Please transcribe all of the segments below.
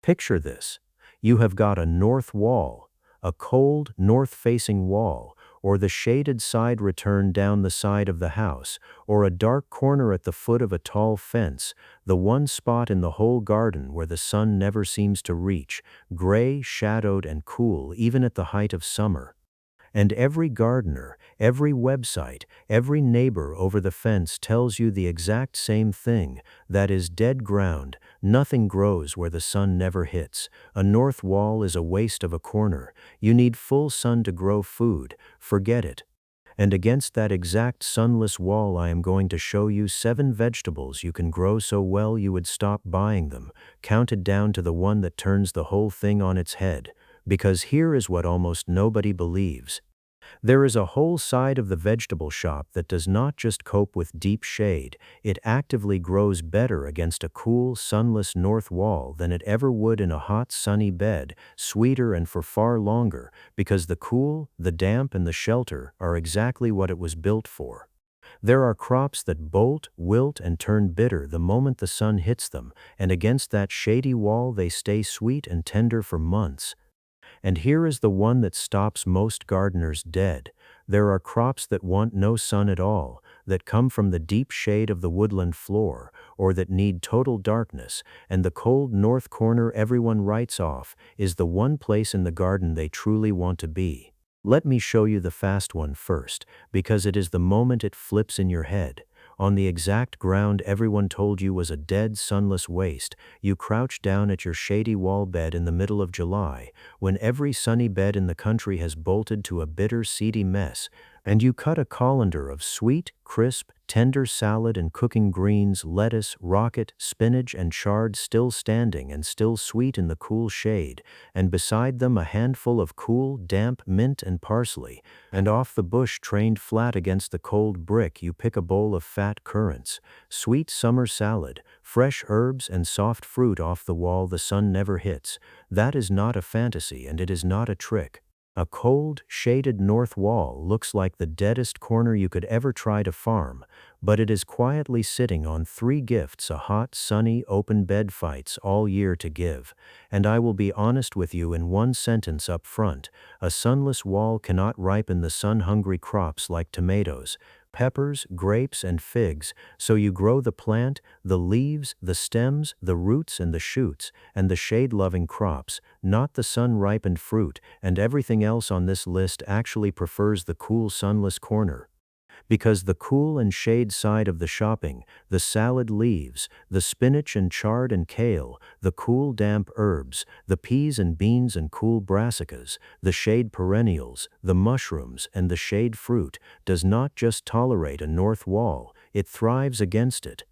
Picture this. You have got a north wall, a cold, north-facing wall, or the shaded side return down the side of the house, or a dark corner at the foot of a tall fence, the one spot in the whole garden where the sun never seems to reach, gray, shadowed, and cool even at the height of summer. And every gardener, every website, every neighbor over the fence tells you the exact same thing. That is dead ground. Nothing grows where the sun never hits. A north wall is a waste of a corner. You need full sun to grow food. Forget it. And against that exact sunless wall I am going to show you 7 vegetables you can grow so well you would stop buying them, counted down to the one that turns the whole thing on its head. Because here is what almost nobody believes. There is a whole side of the vegetable shop that does not just cope with deep shade, it actively grows better against a cool, sunless north wall than it ever would in a hot, sunny bed, sweeter and for far longer, because the cool, the damp, and the shelter are exactly what it was built for. There are crops that bolt, wilt, and turn bitter the moment the sun hits them, and against that shady wall they stay sweet and tender for months. And here is the one that stops most gardeners dead. There are crops that want no sun at all, that come from the deep shade of the woodland floor, or that need total darkness, and the cold north corner everyone writes off is the one place in the garden they truly want to be. Let me show you the fast one first, because it is the moment it flips in your head. On the exact ground everyone told you was a dead, sunless waste, you crouch down at your shady wall bed in the middle of July, when every sunny bed in the country has bolted to a bitter, seedy mess, and you cut a colander of sweet, crisp, tender salad and cooking greens, lettuce, rocket, spinach, and chard still standing and still sweet in the cool shade, and beside them a handful of cool, damp mint and parsley, and off the bush trained flat against the cold brick you pick a bowl of fat currants, sweet summer salad, fresh herbs, and soft fruit off the wall the sun never hits. That is not a fantasy, and it is not a trick. A cold, shaded north wall looks like the deadest corner you could ever try to farm, but it is quietly sitting on 3 gifts a hot, sunny, open bed fights all year to give. And I will be honest with you in one sentence up front, a sunless wall cannot ripen the sun-hungry crops like tomatoes, peppers, grapes, and figs, so you grow the plant, the leaves, the stems, the roots, and the shoots, and the shade-loving crops, not the sun-ripened fruit, and everything else on this list actually prefers the cool, sunless corner. Because the cool and shade side of the shopping, the salad leaves, the spinach and chard and kale, the cool damp herbs, the peas and beans and cool brassicas, the shade perennials, the mushrooms, and the shade fruit, does not just tolerate a north wall, it thrives against it.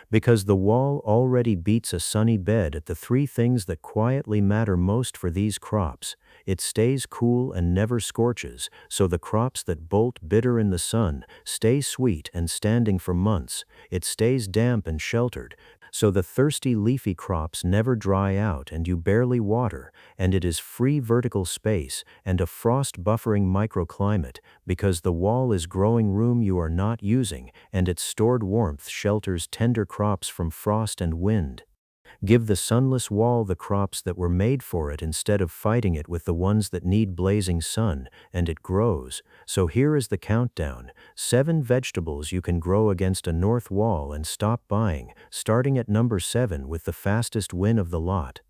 Because the wall already beats a sunny bed at the 3 things that quietly matter most for these crops. It stays cool and never scorches, so the crops that bolt bitter in the sun stay sweet and standing for months. It stays damp and sheltered, so the thirsty leafy crops never dry out and you barely water, and it is free vertical space and a frost-buffering microclimate, because the wall is growing room you are not using, and its stored warmth shelters tender crops from frost and wind. Give the sunless wall the crops that were made for it instead of fighting it with the ones that need blazing sun, and it grows. So here is the countdown. 7 vegetables you can grow against a north wall and stop buying, starting at number 7 with the fastest win of the lot.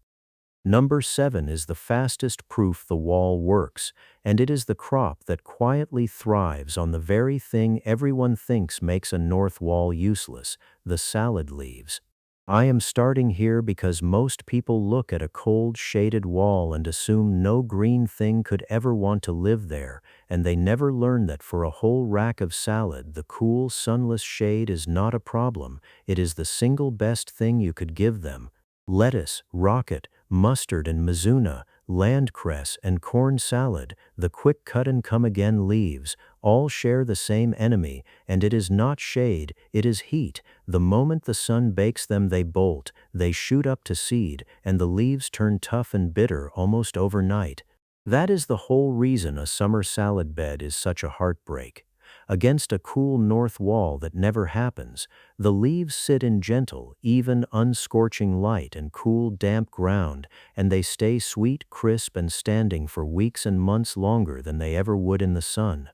Number 7 is the fastest proof the wall works, and it is the crop that quietly thrives on the very thing everyone thinks makes a north wall useless, the salad leaves. I am starting here because most people look at a cold, shaded wall and assume no green thing could ever want to live there, and they never learn that for a whole rack of salad, the cool, sunless shade is not a problem, it is the single best thing you could give them. Lettuce, rocket, mustard and mizuna, landcress and corn salad, the quick cut and come again leaves, all share the same enemy, and it is not shade, it is heat. The moment the sun bakes them they bolt, they shoot up to seed, and the leaves turn tough and bitter almost overnight. That is the whole reason a summer salad bed is such a heartbreak. Against a cool north wall that never happens, the leaves sit in gentle, even, unscorching light and cool, damp ground, and they stay sweet, crisp, and standing for weeks and months longer than they ever would in the sun.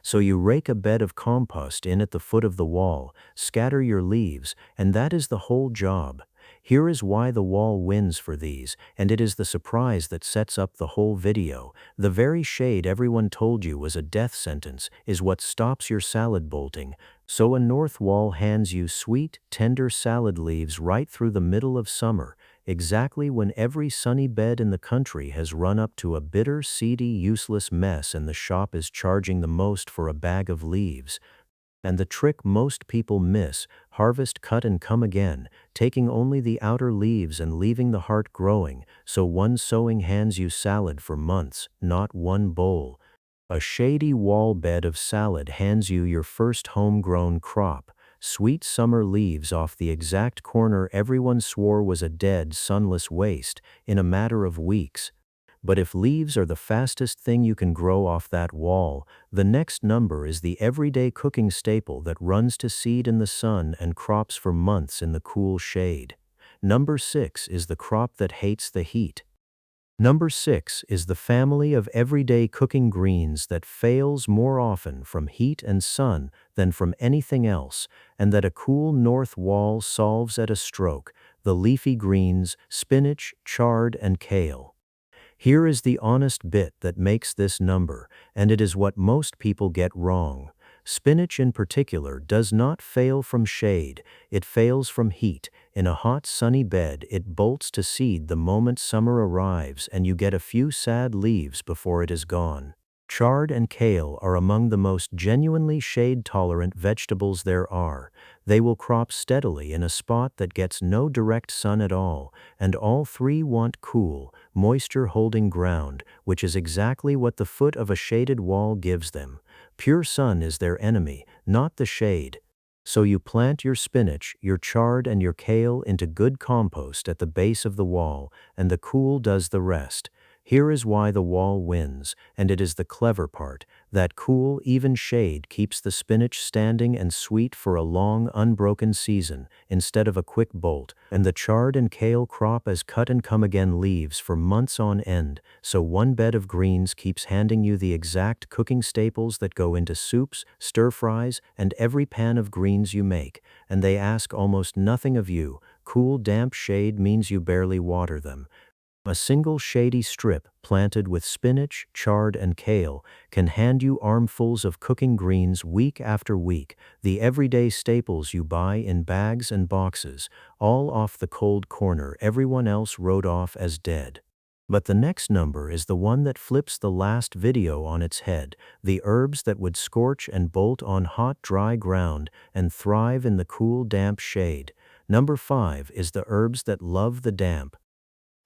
So you rake a bed of compost in at the foot of the wall, scatter your leaves, and that is the whole job. Here is why the wall wins for these, and it is the surprise that sets up the whole video. The very shade everyone told you was a death sentence is what stops your salad bolting. So a north wall hands you sweet, tender salad leaves right through the middle of summer, exactly when every sunny bed in the country has run up to a bitter, seedy, useless mess and the shop is charging the most for a bag of leaves. And the trick most people miss: harvest, cut, and come again, taking only the outer leaves and leaving the heart growing, so one sowing hands you salad for months, not one bowl. A shady wall bed of salad hands you your first homegrown crop, sweet summer leaves off the exact corner everyone swore was a dead, sunless waste, in a matter of weeks. But if leaves are the fastest thing you can grow off that wall, the next number is the everyday cooking staple that runs to seed in the sun and crops for months in the cool shade. Number 6 is the crop that hates the heat. Number 6 is the family of everyday cooking greens that fails more often from heat and sun than from anything else, and that a cool north wall solves at a stroke: the leafy greens, spinach, chard, and kale. Here is the honest bit that makes this number, and it is what most people get wrong. Spinach in particular does not fail from shade, it fails from heat. In a hot, sunny bed, it bolts to seed the moment summer arrives, and you get a few sad leaves before it is gone. Chard and kale are among the most genuinely shade-tolerant vegetables there are. They will crop steadily in a spot that gets no direct sun at all, and all three want cool, moisture-holding ground, which is exactly what the foot of a shaded wall gives them. Pure sun is their enemy, not the shade. So you plant your spinach, your chard, and your kale into good compost at the base of the wall, and the cool does the rest. Here is why the wall wins, and it is the clever part. That cool, even shade keeps the spinach standing and sweet for a long, unbroken season, instead of a quick bolt, and the chard and kale crop as cut-and-come-again leaves for months on end, so one bed of greens keeps handing you the exact cooking staples that go into soups, stir-fries, and every pan of greens you make, and they ask almost nothing of you. Cool, damp shade means you barely water them. A single shady strip planted with spinach, chard, and kale can hand you armfuls of cooking greens week after week, the everyday staples you buy in bags and boxes, all off the cold corner everyone else wrote off as dead. But the next number is the one that flips the last video on its head: the herbs that would scorch and bolt on hot, dry ground and thrive in the cool, damp shade. Number 5 is the herbs that love the damp.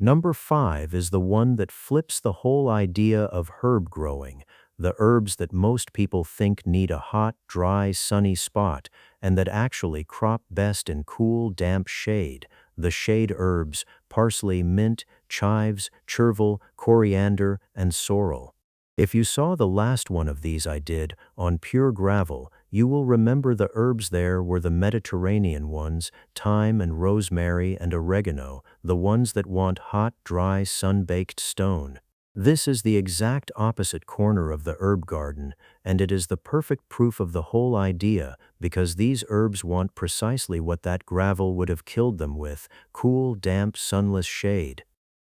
Number 5 is the one that flips the whole idea of herb growing: the herbs that most people think need a hot, dry, sunny spot, and that actually crop best in cool, damp shade. The shade herbs: parsley, mint, chives, chervil, coriander, and sorrel. If you saw the last one of these I did, on pure gravel, you will remember the herbs there were the Mediterranean ones: thyme and rosemary and oregano, the ones that want hot, dry, sun-baked stone. This is the exact opposite corner of the herb garden, and it is the perfect proof of the whole idea, because these herbs want precisely what that gravel would have killed them with: cool, damp, sunless shade.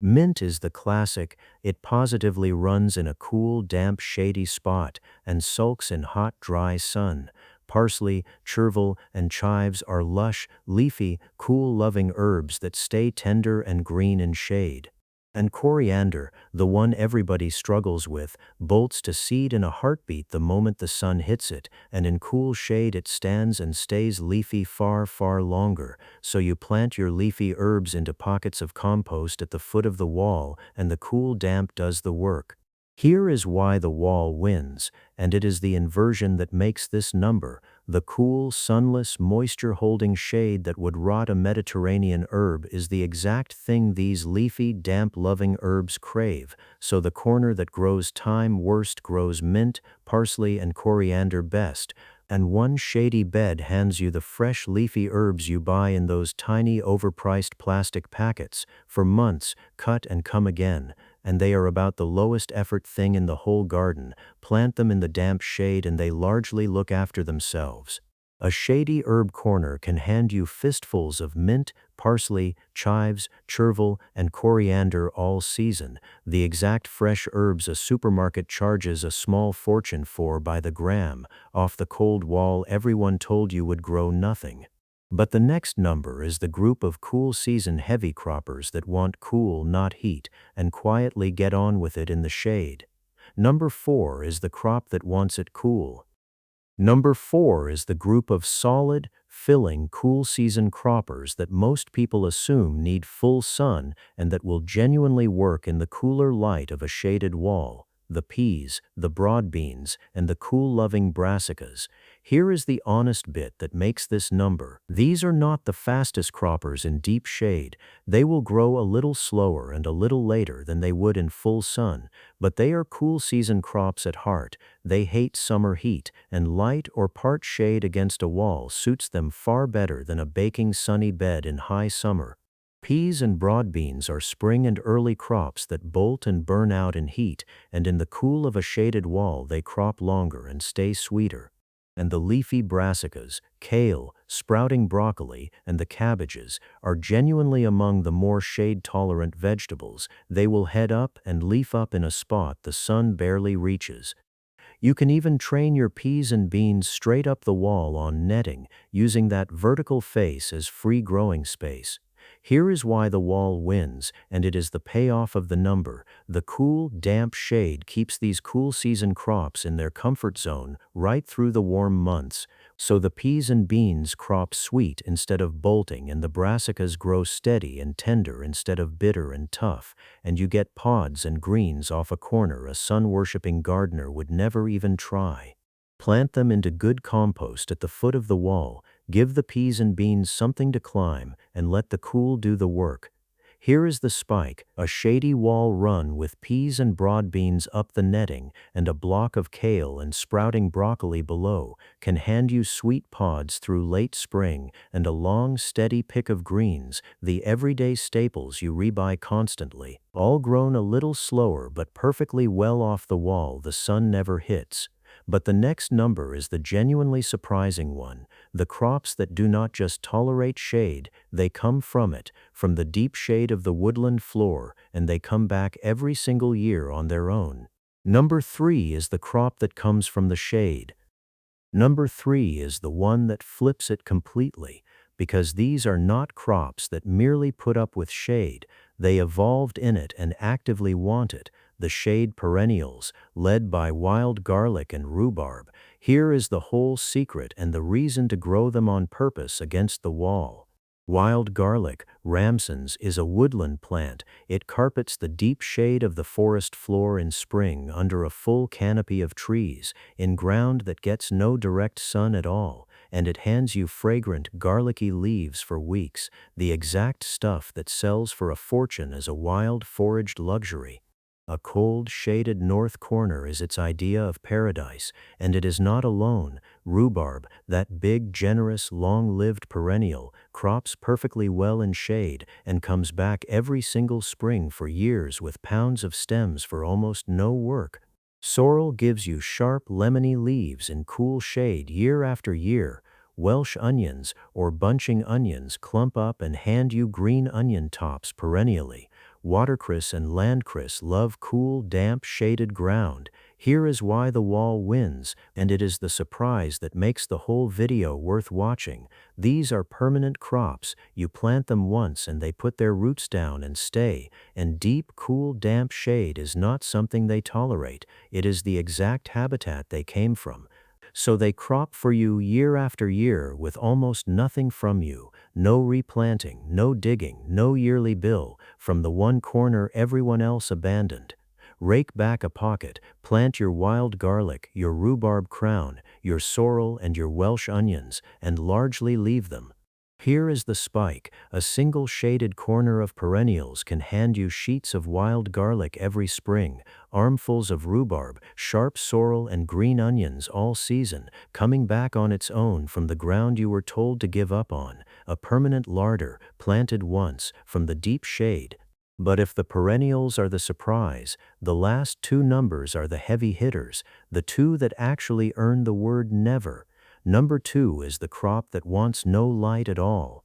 Mint is the classic. It positively runs in a cool, damp, shady spot and sulks in hot, dry sun. Parsley, chervil, and chives are lush, leafy, cool-loving herbs that stay tender and green in shade. And coriander, the one everybody struggles with, bolts to seed in a heartbeat the moment the sun hits it, and in cool shade it stands and stays leafy far, far longer. So you plant your leafy herbs into pockets of compost at the foot of the wall, and the cool damp does the work. Here is why the wall wins, and it is the inversion that makes this number, The cool, sunless, moisture-holding shade that would rot a Mediterranean herb is the exact thing these leafy, damp-loving herbs crave, so the corner that grows thyme worst grows mint, parsley, and coriander best, and one shady bed hands you the fresh leafy herbs you buy in those tiny overpriced plastic packets, for months, cut and come again, and they are about the lowest effort thing in the whole garden. Plant them in the damp shade and they largely look after themselves. A shady herb corner can hand you fistfuls of mint, parsley, chives, chervil, and coriander all season, the exact fresh herbs a supermarket charges a small fortune for by the gram, off the cold wall everyone told you would grow nothing. But the next number is the group of cool season heavy croppers that want cool, not heat, and quietly get on with it in the shade. Number 4 is the crop that wants it cool. Number 4 is the group of solid, filling, cool season croppers that most people assume need full sun and that will genuinely work in the cooler light of a shaded wall: the peas, the broad beans, and the cool-loving brassicas. Here is the honest bit that makes this number. These are not the fastest croppers in deep shade. They will grow a little slower and a little later than they would in full sun, but they are cool season crops at heart. They hate summer heat, and light or part shade against a wall suits them far better than a baking sunny bed in high summer. Peas and broad beans are spring and early crops that bolt and burn out in heat, and in the cool of a shaded wall they crop longer and stay sweeter. And the leafy brassicas, kale, sprouting broccoli, and the cabbages are genuinely among the more shade-tolerant vegetables. They will head up and leaf up in a spot the sun barely reaches. You can even train your peas and beans straight up the wall on netting, using that vertical face as free growing space. Here is why the wall wins, and it is the payoff of the number. The cool, damp shade keeps these cool season crops in their comfort zone right through the warm months. So the peas and beans crop sweet instead of bolting, and the brassicas grow steady and tender instead of bitter and tough, and you get pods and greens off a corner a sun-worshipping gardener would never even try. Plant them into good compost at the foot of the wall, give the peas and beans something to climb, and let the cool do the work. Here is the spike: a shady wall run with peas and broad beans up the netting, and a block of kale and sprouting broccoli below can hand you sweet pods through late spring, and a long, steady pick of greens, the everyday staples you rebuy constantly, all grown a little slower but perfectly well off the wall the sun never hits. But the next number is the genuinely surprising one: the crops that do not just tolerate shade, they come from it, from the deep shade of the woodland floor, and they come back every single year on their own. Number 3 is the crop that comes from the shade. Number 3 is the one that flips it completely, because these are not crops that merely put up with shade, they evolved in it and actively want it: the shade perennials, led by wild garlic and rhubarb. Here is the whole secret and the reason to grow them on purpose against the wall. Wild garlic, Ramson's, is a woodland plant. It carpets the deep shade of the forest floor in spring under a full canopy of trees, in ground that gets no direct sun at all, and it hands you fragrant, garlicky leaves for weeks, the exact stuff that sells for a fortune as a wild, foraged luxury. A cold, shaded north corner is its idea of paradise, and it is not alone. Rhubarb, that big, generous, long-lived perennial, crops perfectly well in shade and comes back every single spring for years with pounds of stems for almost no work. Sorrel gives you sharp, lemony leaves in cool shade year after year. Welsh onions, or bunching onions, clump up and hand you green onion tops perennially. Watercress and landcress love cool, damp, shaded ground. Here is why the wall wins, and it is the surprise that makes the whole video worth watching. These are permanent crops. You plant them once and they put their roots down and stay, and deep, cool, damp shade is not something they tolerate. It is the exact habitat they came from. So they crop for you year after year with almost nothing from you, no replanting, no digging, no yearly bill, from the one corner everyone else abandoned. Rake back a pocket, plant your wild garlic, your rhubarb crown, your sorrel and your Welsh onions, and largely leave them. Here is the spike. A single shaded corner of perennials can hand you sheets of wild garlic every spring, armfuls of rhubarb, sharp sorrel and green onions all season, coming back on its own from the ground you were told to give up on, a permanent larder, planted once, from the deep shade. But if the perennials are the surprise, the last two numbers are the heavy hitters, the two that actually earn the word never. Number 2 is the crop that wants no light at all.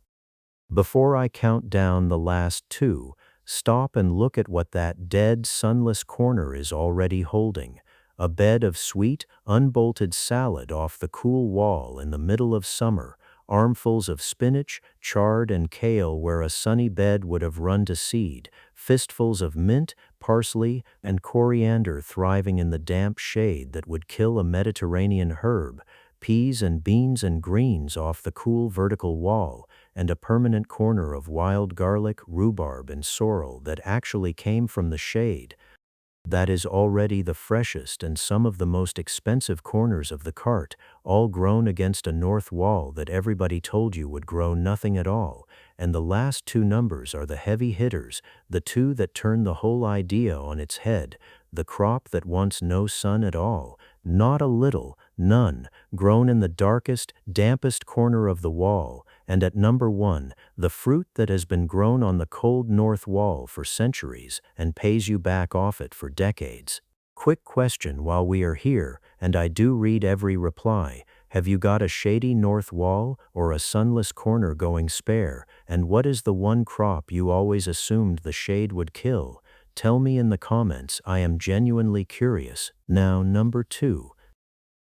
Before I count down the last two, stop and look at what that dead, sunless corner is already holding. A bed of sweet, unbolted salad off the cool wall in the middle of summer, armfuls of spinach, chard, and kale where a sunny bed would have run to seed, fistfuls of mint, parsley, and coriander thriving in the damp shade that would kill a Mediterranean herb, peas and beans and greens off the cool vertical wall, and a permanent corner of wild garlic, rhubarb, and sorrel that actually came from the shade. That is already the freshest and some of the most expensive corners of the cart, all grown against a north wall that everybody told you would grow nothing at all, and the last two numbers are the heavy hitters, the two that turn the whole idea on its head, the crop that wants no sun at all, not a little, none, grown in the darkest, dampest corner of the wall, and at number 1, the fruit that has been grown on the cold north wall for centuries and pays you back off it for decades. Quick question while we are here, and I do read every reply. Have you got a shady north wall or a sunless corner going spare, and what is the one crop you always assumed the shade would kill? Tell me in the comments, I am genuinely curious. Now, number 2.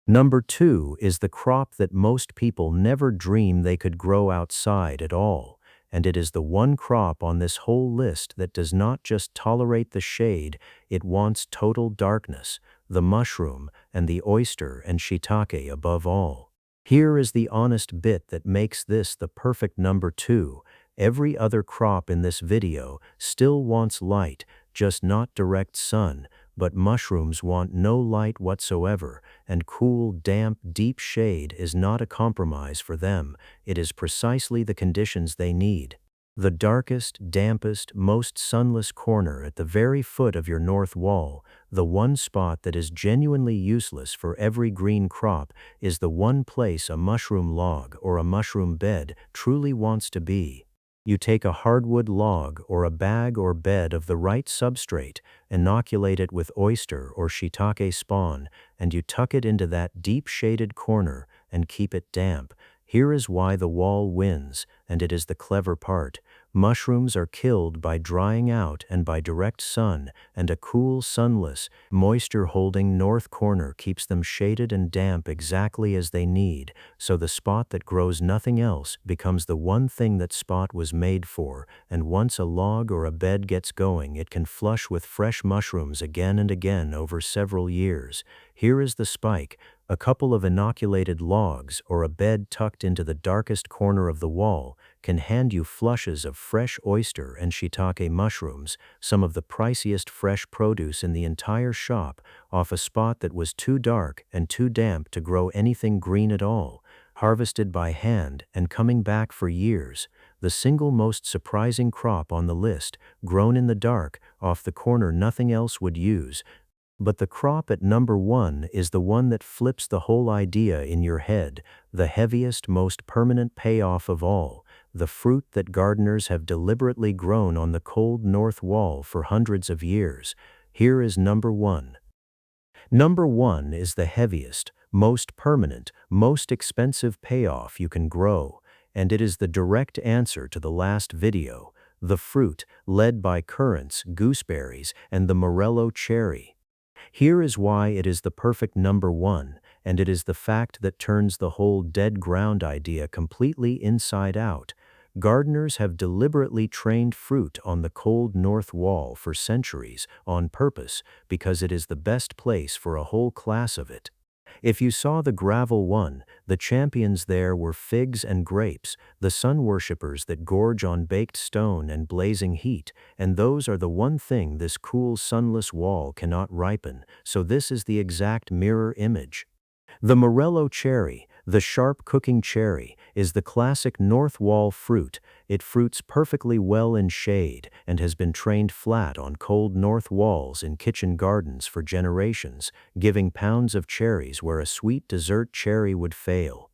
Number 2 is the crop that most people never dream they could grow outside at all, and it is the one crop on this whole list that does not just tolerate the shade, it wants total darkness, the mushroom and the oyster and shiitake above all. Here is the honest bit that makes this the perfect number 2. Every other crop in this video still wants light, just not direct sun, but mushrooms want no light whatsoever, and cool, damp, deep shade is not a compromise for them. It is precisely the conditions they need. The darkest, dampest, most sunless corner at the very foot of your north wall, the one spot that is genuinely useless for every green crop, is the one place a mushroom log or a mushroom bed truly wants to be. You take a hardwood log or a bag or bed of the right substrate, inoculate it with oyster or shiitake spawn, and you tuck it into that deep shaded corner and keep it damp. Here is why the wall wins, and it is the clever part. Mushrooms are killed by drying out and by direct sun, and a cool, sunless, moisture-holding north corner keeps them shaded and damp exactly as they need, so the spot that grows nothing else becomes the one thing that spot was made for, and once a log or a bed gets going, it can flush with fresh mushrooms again and again over several years. Here is the spike. A couple of inoculated logs or a bed tucked into the darkest corner of the wall can hand you flushes of fresh oyster and shiitake mushrooms, some of the priciest fresh produce in the entire shop, off a spot that was too dark and too damp to grow anything green at all, harvested by hand and coming back for years. The single most surprising crop on the list, grown in the dark, off the corner nothing else would use. But the crop at number 1 is the one that flips the whole idea in your head, the heaviest, most permanent payoff of all, the fruit that gardeners have deliberately grown on the cold north wall for hundreds of years. Here is number 1. Number 1 is the heaviest, most permanent, most expensive payoff you can grow, and it is the direct answer to the last video, the fruit, led by currants, gooseberries, and the morello cherry. Here is why it is the perfect number 1, and it is the fact that turns the whole dead ground idea completely inside out. Gardeners have deliberately trained fruit on the cold north wall for centuries on purpose because it is the best place for a whole class of it. If you saw the gravel one, the champions there were figs and grapes, the sun worshippers that gorge on baked stone and blazing heat, and those are the one thing this cool sunless wall cannot ripen, so this is the exact mirror image. The morello cherry, the sharp cooking cherry, is the classic north wall fruit. It fruits perfectly well in shade and has been trained flat on cold north walls in kitchen gardens for generations, giving pounds of cherries where a sweet dessert cherry would fail.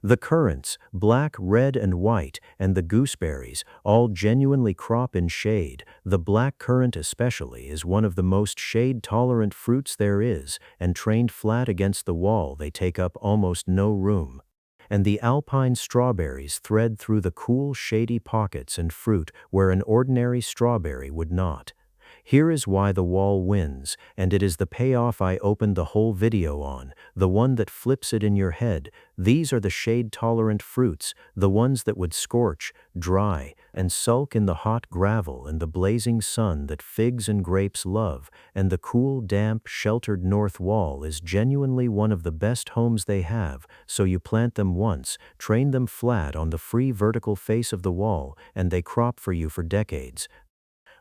The currants, black, red, and white, and the gooseberries, all genuinely crop in shade. The black currant especially is one of the most shade-tolerant fruits there is, and trained flat against the wall they take up almost no room. And the alpine strawberries thread through the cool, shady pockets and fruit where an ordinary strawberry would not. Here is why the wall wins, and it is the payoff I opened the whole video on, the one that flips it in your head. These are the shade-tolerant fruits, the ones that would scorch, dry, and sulk in the hot gravel and the blazing sun that figs and grapes love, and the cool, damp, sheltered north wall is genuinely one of the best homes they have, so you plant them once, train them flat on the free vertical face of the wall, and they crop for you for decades.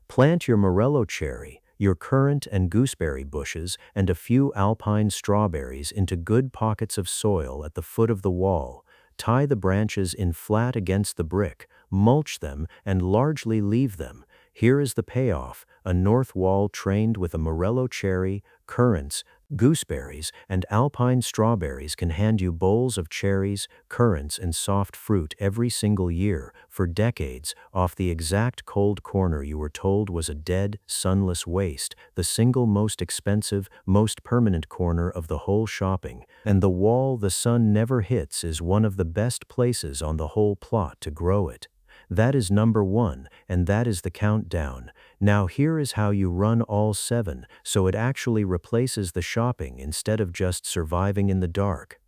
Plant your morello cherry, your currant and gooseberry bushes, and a few alpine strawberries into good pockets of soil at the foot of the wall. Tie the branches in flat against the brick, mulch them, and largely leave them. Here is the payoff: a north wall trained with a morello cherry, currants, gooseberries, and alpine strawberries can hand you bowls of cherries, currants, and soft fruit every single year, for decades, off the exact cold corner you were told was a dead, sunless waste, the single most expensive, most permanent corner of the whole shopping. And the wall the sun never hits is one of the best places on the whole plot to grow it. That is number one, and that is the countdown. Now here is how you run all 7, so it actually replaces the shopping instead of just surviving in the dark.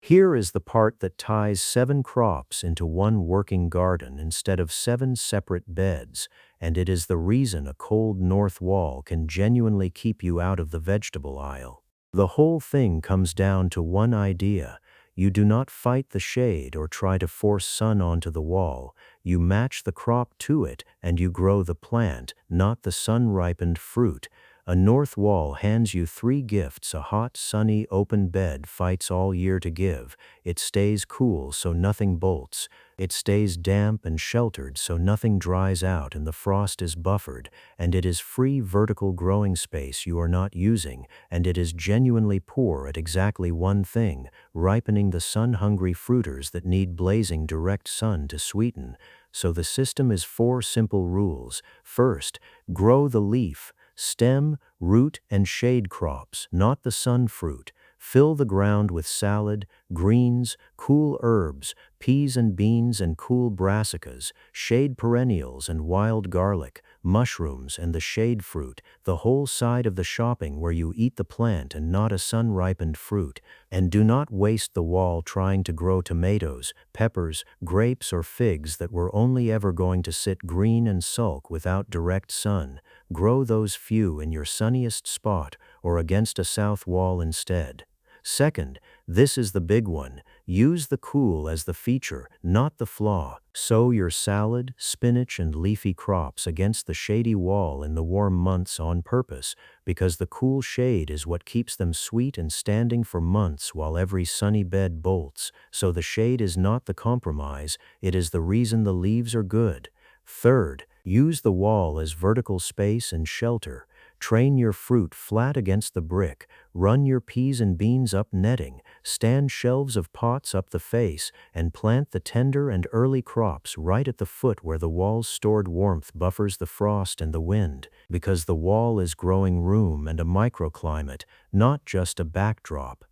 Here is the part that ties 7 crops into one working garden instead of 7 separate beds, and it is the reason a cold north wall can genuinely keep you out of the vegetable aisle. The whole thing comes down to one idea. You do not fight the shade or try to force sun onto the wall. You match the crop to it and you grow the plant, not the sun-ripened fruit. A north wall hands you 3 gifts a hot, sunny, open bed fights all year to give. It stays cool so nothing bolts. It stays damp and sheltered so nothing dries out and the frost is buffered. And it is free vertical growing space you are not using. And it is genuinely poor at exactly one thing: ripening the sun-hungry fruiters that need blazing direct sun to sweeten. So the system is 4 simple rules. First, grow the leaf, stem, root, and shade crops, not the sun fruit. Fill the ground with salad, greens, cool herbs, peas and beans and cool brassicas, shade perennials and wild garlic, mushrooms and the shade fruit, the whole side of the shopping where you eat the plant and not a sun-ripened fruit. And do not waste the wall trying to grow tomatoes, peppers, grapes, or figs that were only ever going to sit green and sulk without direct sun. Grow those few in your sunniest spot or against a south wall instead. Second, this is the big one. Use the cool as the feature, not the flaw. Sow your salad, spinach, and leafy crops against the shady wall in the warm months on purpose, because the cool shade is what keeps them sweet and standing for months while every sunny bed bolts. So the shade is not the compromise, it is the reason the leaves are good. Third, use the wall as vertical space and shelter. Train your fruit flat against the brick, run your peas and beans up netting, stand shelves of pots up the face, and plant the tender and early crops right at the foot where the wall's stored warmth buffers the frost and the wind, because the wall is growing room and a microclimate, not just a backdrop.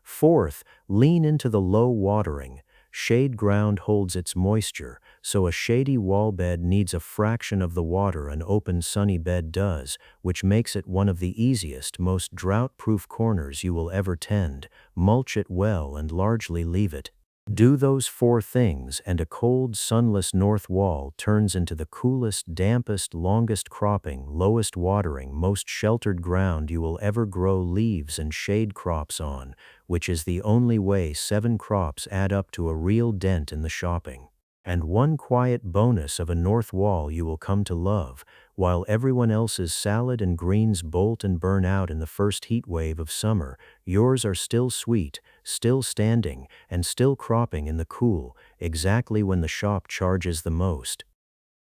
Fourth, lean into the low watering. Shade ground holds its moisture, so a shady wall bed needs a fraction of the water an open sunny bed does, which makes it one of the easiest, most drought-proof corners you will ever tend. Mulch it well and largely leave it. Do those four things and a cold, sunless north wall turns into the coolest, dampest, longest cropping, lowest watering, most sheltered ground you will ever grow leaves and shade crops on, which is the only way 7 crops add up to a real dent in the shopping. And one quiet bonus of a north wall you will come to love, while everyone else's salad and greens bolt and burn out in the first heat wave of summer, yours are still sweet, still standing, and still cropping in the cool, exactly when the shop charges the most.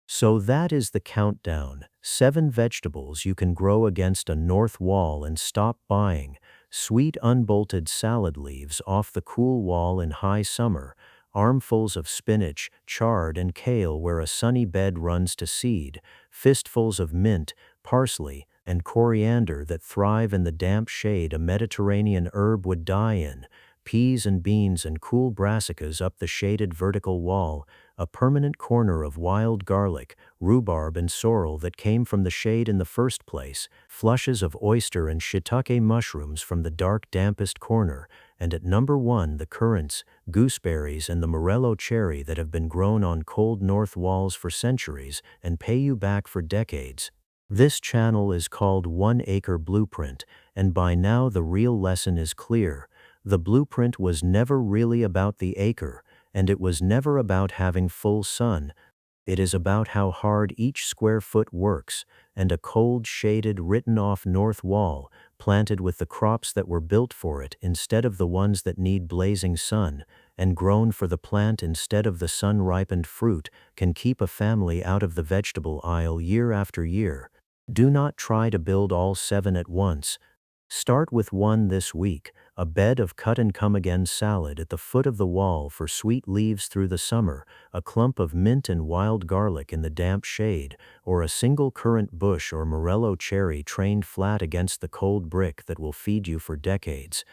So that is the countdown. 7 vegetables you can grow against a north wall and stop buying. Sweet unbolted salad leaves off the cool wall in high summer, armfuls of spinach, chard, and kale where a sunny bed runs to seed, fistfuls of mint, parsley, and coriander that thrive in the damp shade a Mediterranean herb would die in, peas and beans and cool brassicas up the shaded vertical wall, a permanent corner of wild garlic, rhubarb and sorrel that came from the shade in the first place, flushes of oyster and shiitake mushrooms from the dark dampest corner, and at number 1 the currants, gooseberries and the morello cherry that have been grown on cold north walls for centuries and pay you back for decades. This channel is called 1 Acre Blueprint, and by now the real lesson is clear. The blueprint was never really about the acre, and it was never about having full sun. It is about how hard each square foot works, and a cold, shaded, written-off north wall, planted with the crops that were built for it instead of the ones that need blazing sun, and grown for the plant instead of the sun-ripened fruit, can keep a family out of the vegetable aisle year after year. Do not try to build all 7 at once. Start with 1 this week, a bed of cut-and-come-again salad at the foot of the wall for sweet leaves through the summer, a clump of mint and wild garlic in the damp shade, or a single currant bush or morello cherry trained flat against the cold brick that will feed you for decades.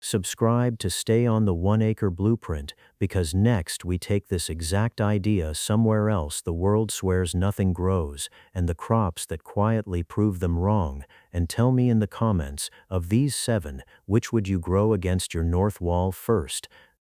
Subscribe to stay on the 1 Acre Blueprint, because next we take this exact idea somewhere else the world swears nothing grows, and the crops that quietly prove them wrong, and tell me in the comments, of these 7, which would you grow against your north wall first?